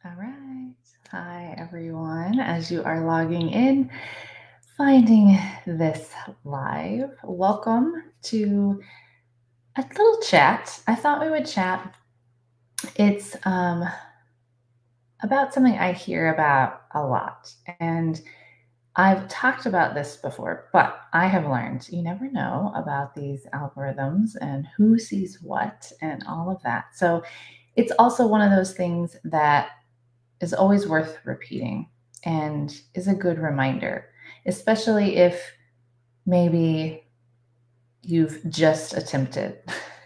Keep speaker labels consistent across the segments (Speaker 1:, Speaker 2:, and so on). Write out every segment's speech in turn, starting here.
Speaker 1: All right. Hi, everyone. As you are logging in, finding this live, welcome to a little chat. I thought we would chat. It's about something I hear about a lot. And I've talked about this before, but I have learned you never know about these algorithms and who sees what and all of that. So it's also one of those things that is always worth repeating and is a good reminder, especially if maybe you've just attempted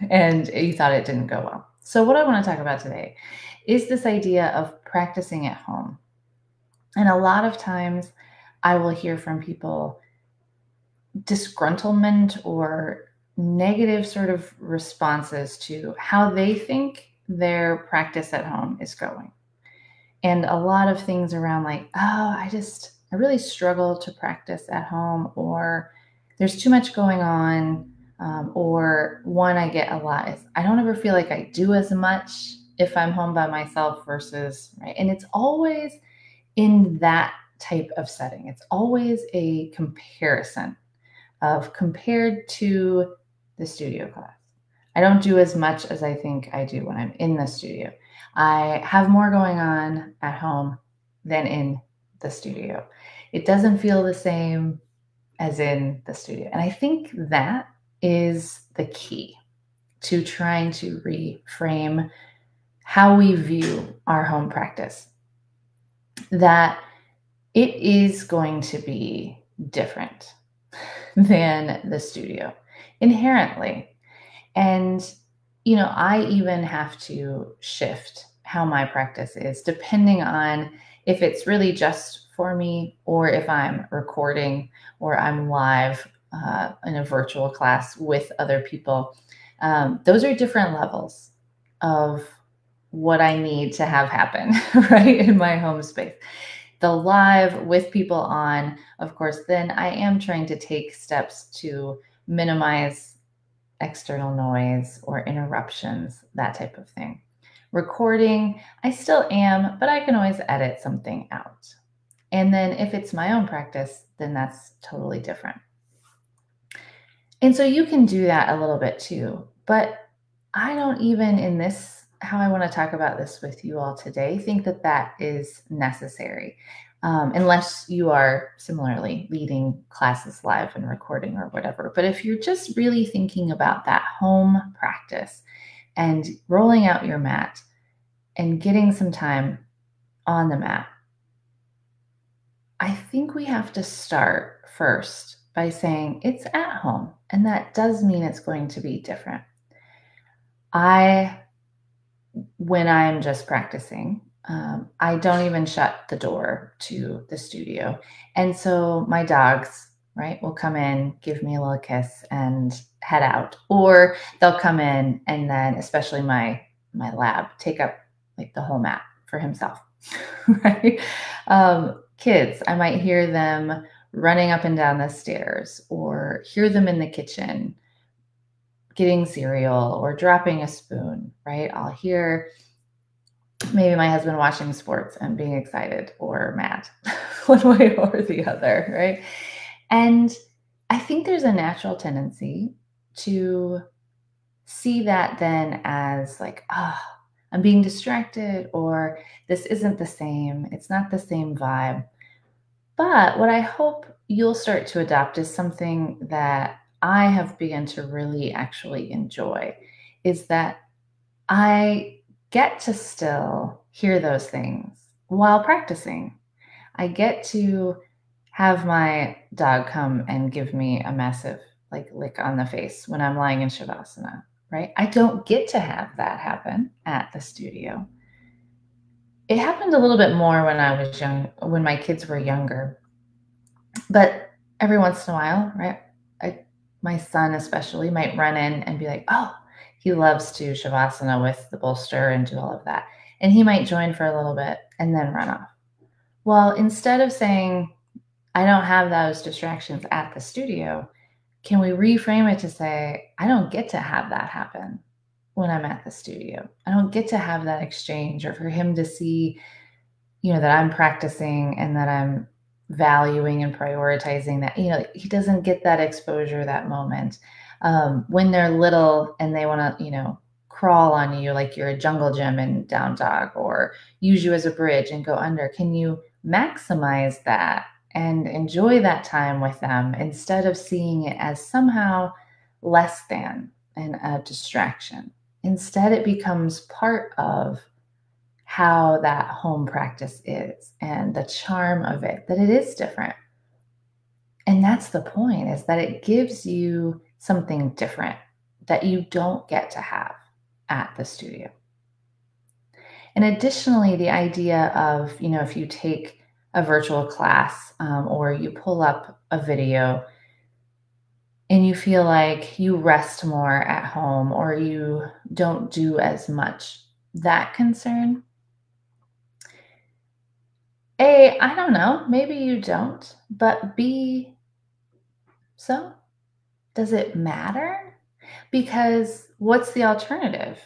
Speaker 1: and you thought it didn't go well. So, what I want to talk about today is this idea of practicing at home. And a lot of times I will hear from people disgruntlement or negative sort of responses to how they think their practice at home is going. And a lot of things around like, oh, I really struggle to practice at home, or there's too much going on. Or one I get a lot is I don't ever feel like I do as much if I'm home by myself versus, right. And it's always in that type of setting. It's always a comparison of compared to the studio class. I don't do as much as I think I do when I'm in the studio. I have more going on at home than in the studio. It doesn't feel the same as in the studio. And I think that is the key to trying to reframe how we view our home practice. That it is going to be different than the studio inherently. And, I even have to shift how my practice is depending on if it's really just for me or if I'm recording or I'm live in a virtual class with other people. Those are different levels of what I need to have happen, right, in my home space. The live with people on, of course, then I am trying to take steps to minimize external noise or interruptions, that type of thing. Recording, I still am, but I can always edit something out. And then if it's my own practice, then that's totally different. And so you can do that a little bit too. But I don't even in this, how I want to talk about this with you all today, think that that is necessary. Unless you are similarly leading classes live and recording or whatever. But if you're just really thinking about that home practice and rolling out your mat and getting some time on the mat, I think we have to start first by saying it's at home. And that does mean it's going to be different. When I'm just practicing, I don't even shut the door to the studio. And so my dogs, right, will come in, give me a little kiss and head out. Or they'll come in and then, especially my lab, take up like the whole mat for himself, right? Kids, I might hear them running up and down the stairs or hear them in the kitchen getting cereal or dropping a spoon, right? I'll hear maybe my husband watching sports and being excited or mad, one way or the other, right? And I think there's a natural tendency to see that then as like, oh, I'm being distracted or this isn't the same. It's not the same vibe. But what I hope you'll start to adopt is something that I have begun to really actually enjoy is that I get to still hear those things while practicing. I get to have my dog come and give me a massive like lick on the face when I'm lying in Shavasana, right? I don't get to have that happen at the studio. It happened a little bit more when I was young, when my kids were younger. But every once in a while, right? My son especially might run in and be like, oh, he loves to Shavasana with the bolster and do all of that. And he might join for a little bit and then run off. Well, instead of saying, I don't have those distractions at the studio, can we reframe it to say, I don't get to have that happen when I'm at the studio. I don't get to have that exchange or for him to see that I'm practicing and that I'm valuing and prioritizing that, he doesn't get that exposure, that moment. When they're little and they want to, crawl on you like you're a jungle gym in Down Dog, or use you as a bridge and go under, can you maximize that and enjoy that time with them instead of seeing it as somehow less than and a distraction? Instead, it becomes part of how that home practice is and the charm of it, that it is different. And that's the point, is that it gives you something different that you don't get to have at the studio. And additionally, the idea of, if you take a virtual class, or you pull up a video and you feel like you rest more at home or you don't do as much, that concern, A, I don't know, maybe you don't, but B, so does it matter? Because what's the alternative?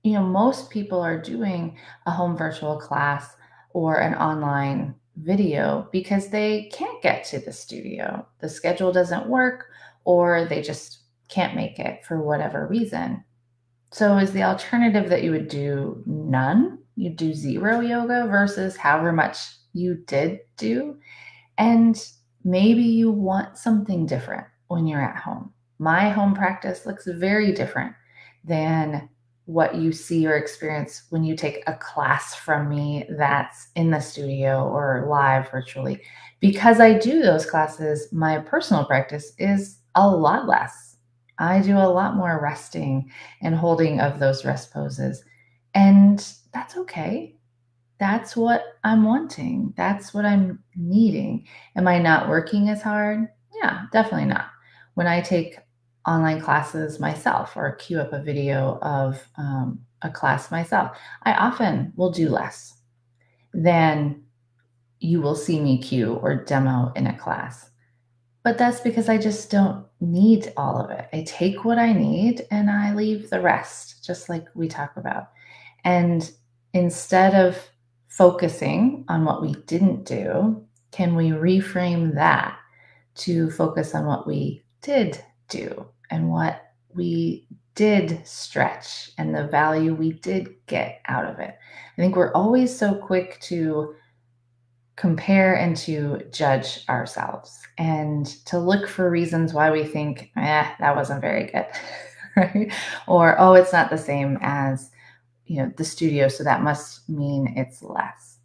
Speaker 1: Most people are doing a home virtual class or an online video because they can't get to the studio. The schedule doesn't work, or they just can't make it for whatever reason. So is the alternative that you would do none? You do zero yoga versus however much you did do? And maybe you want something different when you're at home. My home practice looks very different than what you see or experience when you take a class from me that's in the studio or live virtually. Because I do those classes, my personal practice is a lot less. I do a lot more resting and holding of those rest poses. And that's okay. That's what I'm wanting. That's what I'm needing. Am I not working as hard? Yeah, definitely not. When I take online classes myself or queue up a video of a class myself, I often will do less than you will see me cue or demo in a class. But that's because I just don't need all of it. I take what I need and I leave the rest, just like we talk about. And instead of focusing on what we didn't do, can we reframe that to focus on what we did do and what we did stretch and the value we did get out of it? I think we're always so quick to compare and to judge ourselves and to look for reasons why we think, that wasn't very good, right? Or, oh, it's not the same as, the studio, so that must mean it's less.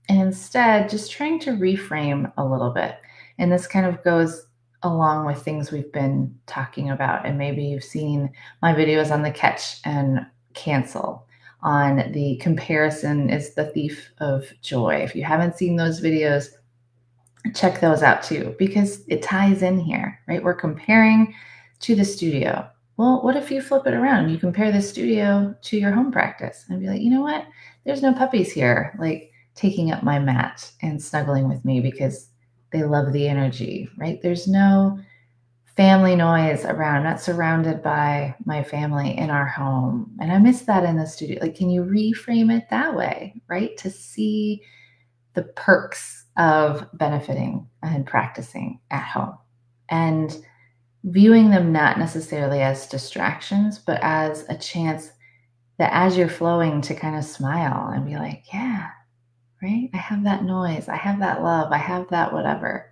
Speaker 1: And instead, just trying to reframe a little bit. And this kind of goes along with things we've been talking about. And maybe you've seen my videos on the catch and cancel, on the comparison is the thief of joy. If you haven't seen those videos, check those out too, because it ties in here, right? We're comparing to the studio. Well, what if you flip it around? You compare the studio to your home practice and be like, you know what? There's no puppies here, like taking up my mat and snuggling with me because they love the energy, right? There's no family noise around. I'm not surrounded by my family in our home. And I miss that in the studio. Like, can you reframe it that way, right? To see the perks of benefiting and practicing at home and viewing them not necessarily as distractions, but as a chance that as you're flowing to kind of smile and be like, yeah, right? I have that noise. I have that love. I have that whatever.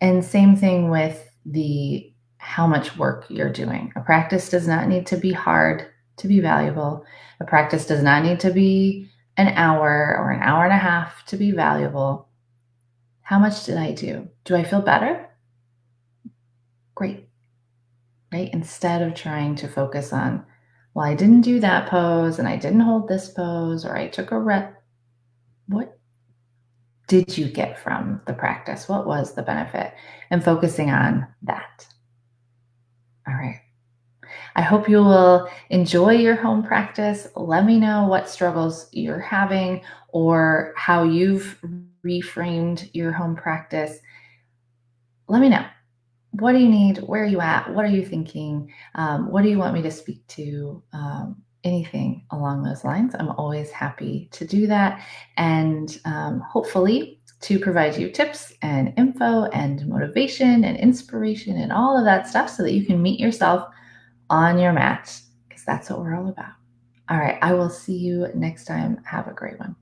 Speaker 1: And same thing with the how much work you're doing. A practice does not need to be hard to be valuable. A practice does not need to be an hour or an hour and a half to be valuable. How much did I do? Do I feel better? Great, right? Instead of trying to focus on, well, I didn't do that pose and I didn't hold this pose, or I took a rep. What did you get from the practice? What was the benefit? And focusing on that. All right. I hope you will enjoy your home practice. Let me know what struggles you're having or how you've reframed your home practice. Let me know. What do you need? Where are you at? What are you thinking? What do you want me to speak to? anything along those lines, I'm always happy to do that. And hopefully to provide you tips and info and motivation and inspiration and all of that stuff so that you can meet yourself on your mat, because that's what we're all about. All right, I will see you next time. Have a great one.